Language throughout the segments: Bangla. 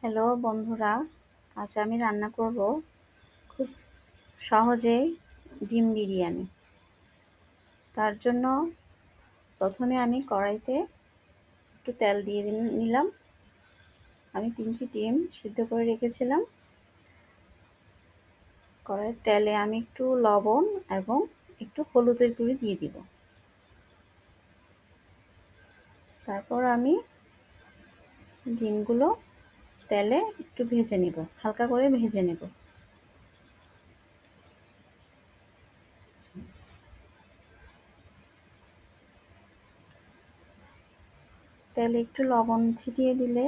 হ্যালো বন্ধুরা, আজ আমি রান্না করব খুব সহজেই ডিম বিরিয়ানি। তার জন্য প্রথমে আমি কড়াইতে একটু তেল দিয়ে নিলাম। আমি 3টি ডিম সিদ্ধ করে রেখেছিলাম। কড়াইয়ের তেলে আমি একটু লবণ এবং একটু হলুদের গুঁড়ি দিয়ে দিব। তারপর আমি ডিমগুলো তেলে একটু ভেজে নেব, হালকা করে ভেজে নেব। তেলে একটু লবণ ছিটিয়ে দিলে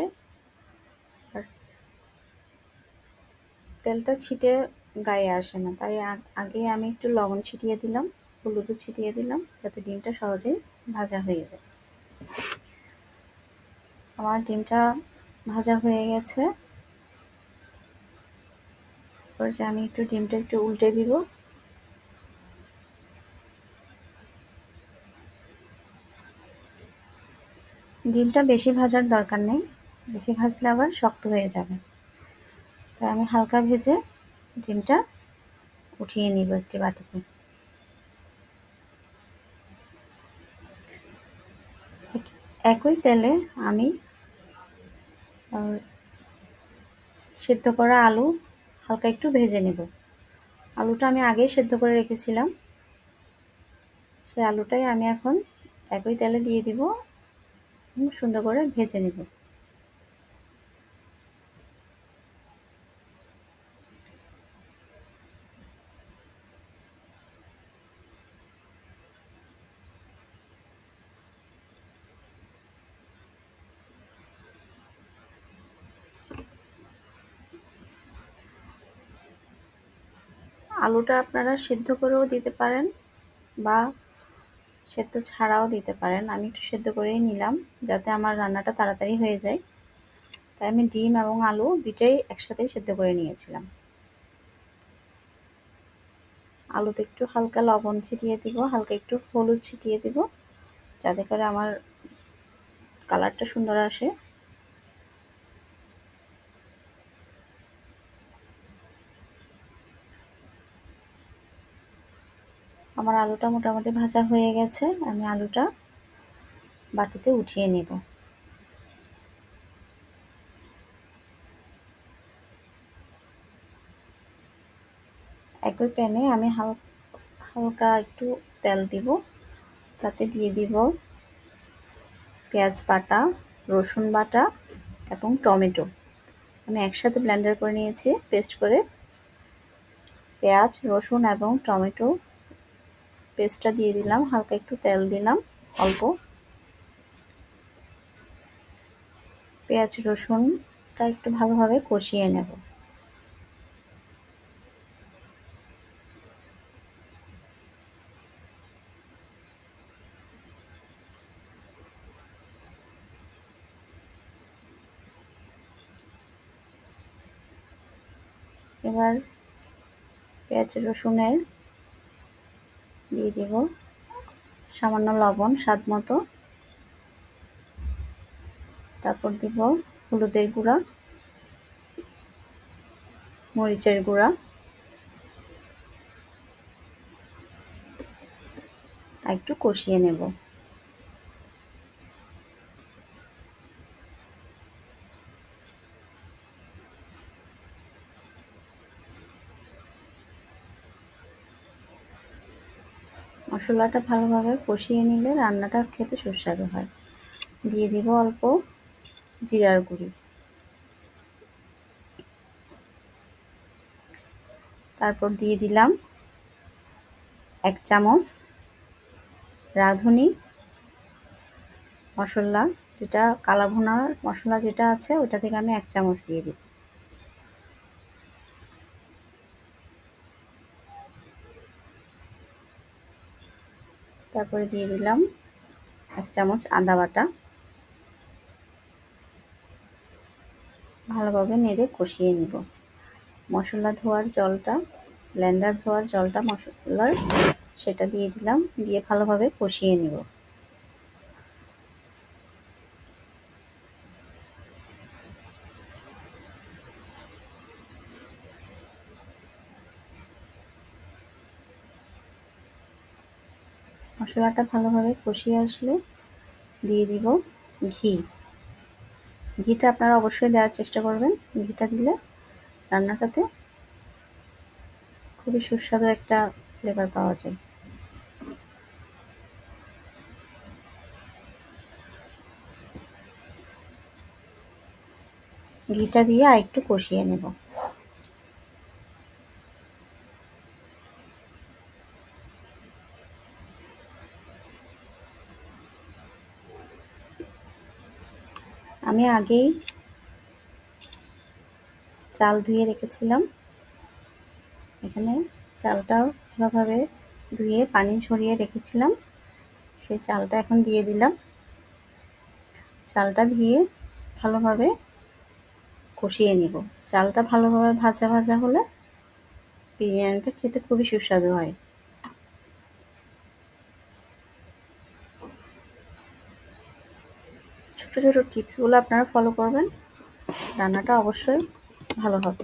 আর তেলটা ছিটে গায়ে আসে না, তাই আগে আমি একটু লবণ ছিটিয়ে দিলাম, হলুদও ছিটিয়ে দিলাম, যাতে ডিমটা সহজেই ভাজা হয়ে যায়। আমার ডিমটা ভাজা হয়ে গেছে। এরপর যে আমি ডিমটা একটু উল্টে দিব। ডিমটা বেশি ভাজার দরকার নেই, বেশি ভাজলে আবার শক্ত হয়ে যাবে। তাই আমি হালকা ভেজে ডিমটা উঠিয়ে নিব একটি বাটিতে। একই তেলে আমি সেদ্ধ করা আলু হালকা একটু ভেজে নেব। আলুটা আমি আগেই সেদ্ধ করে রেখেছিলাম, সেই আলুটাই আমি এখন একই তেলে দিয়ে দিব এবং সুন্দর করে ভেজে নেব। আলুটা আপনারা সিদ্ধ করেও দিতে পারেন বা সেদ্ধ ছাড়াও দিতে পারেন। আমি একটু সেদ্ধ করেই নিলাম, যাতে আমার রান্নাটা তাড়াতাড়ি হয়ে যায়। তাই আমি ডিম এবং আলু দুটোই একসাথেই সেদ্ধ করে নিয়েছিলাম। আলুতে একটু হালকা লবণ ছিটিয়ে দিব, হালকা একটু হলুদ ছিটিয়ে দিব, যাতে করে আমার কালারটা সুন্দর আসে। আমার আলুটা মোটামুটি ভাজা হয়ে গেছে, আমি আলুটা বাটিতে উঠিয়ে নেব। একই প্যানে আমি হালকা একটু তেল দিব, তাতে দিয়ে দিব পেঁয়াজ বাটা, রসুন বাটা এবং টমেটো। আমি একসাথে ব্লেন্ডার করে নিয়েছি, পেস্ট করে। পেঁয়াজ, রসুন এবং টমেটো পেস্টটা দিয়ে দিলাম, হালকা একটু তেল দিলাম অল্প। পেঁয়াজ রসুনটা একটু ভালোভাবে কষিয়ে নেব। এবার পেঁয়াজ রসুনের দিয়ে দিব সামান্য লবণ স্বাদ মতো, তারপর দিব হলুদের গুঁড়া, মরিচের গুঁড়া, আর একটু কষিয়ে নেব। মশলাটা ভালোভাবে কষিয়ে নিলে রান্নাটা খেতে সুস্বাদু হয়। দিয়ে দিব অল্প জিরার গুঁড়ি, তারপর দিয়ে দিলাম 1 চামচ রাঁধুনি মশলা, যেটা কালা ভুনার মশলা যেটা আছে ওটা থেকে আমি 1 চামচ দিয়ে দিব। তারপরে দিয়ে দিলাম 1 চামচ আদা বাটা। ভালোভাবে নেড়ে কষিয়ে নিব। মশলা ধোয়ার জলটা, ব্লেন্ডার ধোয়ার জলটা মশলার, সেটা দিয়ে দিলাম, দিয়ে ভালোভাবে কষিয়ে নিব। মশলাটা ভালোভাবে কষিয়ে আসলে দিয়ে দিব ঘি। ঘিটা আপনারা অবশ্যই দেওয়ার চেষ্টা করবেন। ঘিটা দিলে রান্নাটাতে খুবই সুস্বাদু একটা ফ্লেভার পাওয়া যায়। ঘিটা দিয়ে আরেকটু কষিয়ে নেব। আমি আগেই চাল ধুয়ে রেখেছিলাম। এখানে চালটাও ভালোভাবে ধুয়ে পানি ঝরিয়ে রেখেছিলাম। সেই চালটা এখন দিয়ে দিলাম। চালটা দিয়ে ভালোভাবে কষিয়ে নিব। চালটা ভালোভাবে ভাজা ভাজা হলে বিরিয়ানিটা খেতে খুবই সুস্বাদু হয়। ছোট ছোট টিপসগুলো আপনারা ফলো করবেন, রান্নাটা অবশ্যই ভালো হবে।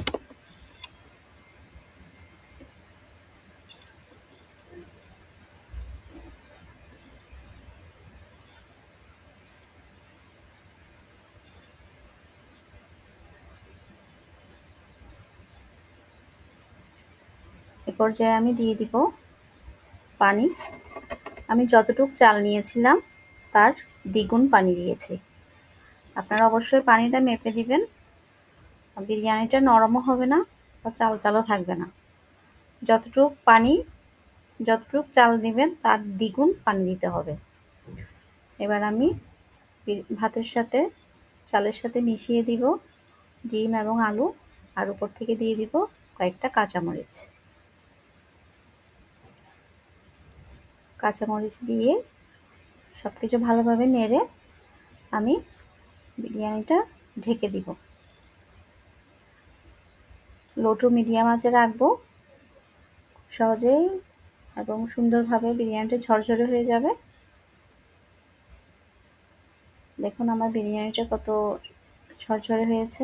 এ পর্যায়ে আমি দিয়ে দিব পানি। আমি যতটুকু চাল নিয়েছিলাম তার দ্বিগুণ পানি দিয়েছি। আপনারা অবশ্যই পানিটা মেপে দিবেন। বিরিয়ানিটা নরমও হবে না বা চাল চালও থাকবে না। যতটুক চাল দিবেন তার দ্বিগুণ পানি দিতে হবে। এবার আমি ভাতের সাথে চালের সাথে মিশিয়ে দিব ডিম এবং আলু, আর উপর থেকে দিয়ে দিব কয়েকটা কাঁচামরিচ। কাঁচামরিচ দিয়ে সব কিছু ভালোভাবে নেড়ে আমি বিরিয়ানিটা ঢেকে দিব। লো টু মিডিয়াম আঁচে রাখবো। সহজেই এবং সুন্দরভাবে বিরিয়ানিটা ঝরঝরে হয়ে যাবে। দেখুন আমার বিরিয়ানিটা কত ঝরঝরে হয়েছে।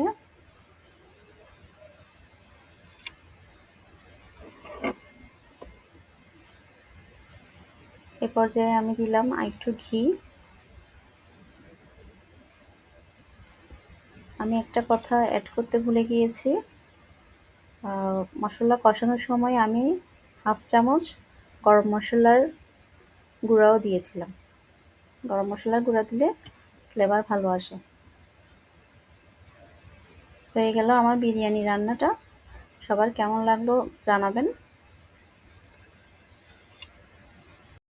এ পর্যায়ে আমি দিলাম আরেকটু ঘি। আমি একটা কথা অ্যাড করতে ভুলে গিয়েছি। মশলা কষানোর সময় আমি হাফ চামচ গরম মশলার গুঁড়াও দিয়েছিলাম। গরম মশলার গুঁড়া দিলে ফ্লেভার ভালো আসে। হয়ে গেল আমার বিরিয়ানি রান্নাটা। সবার কেমন লাগলো জানাবেন।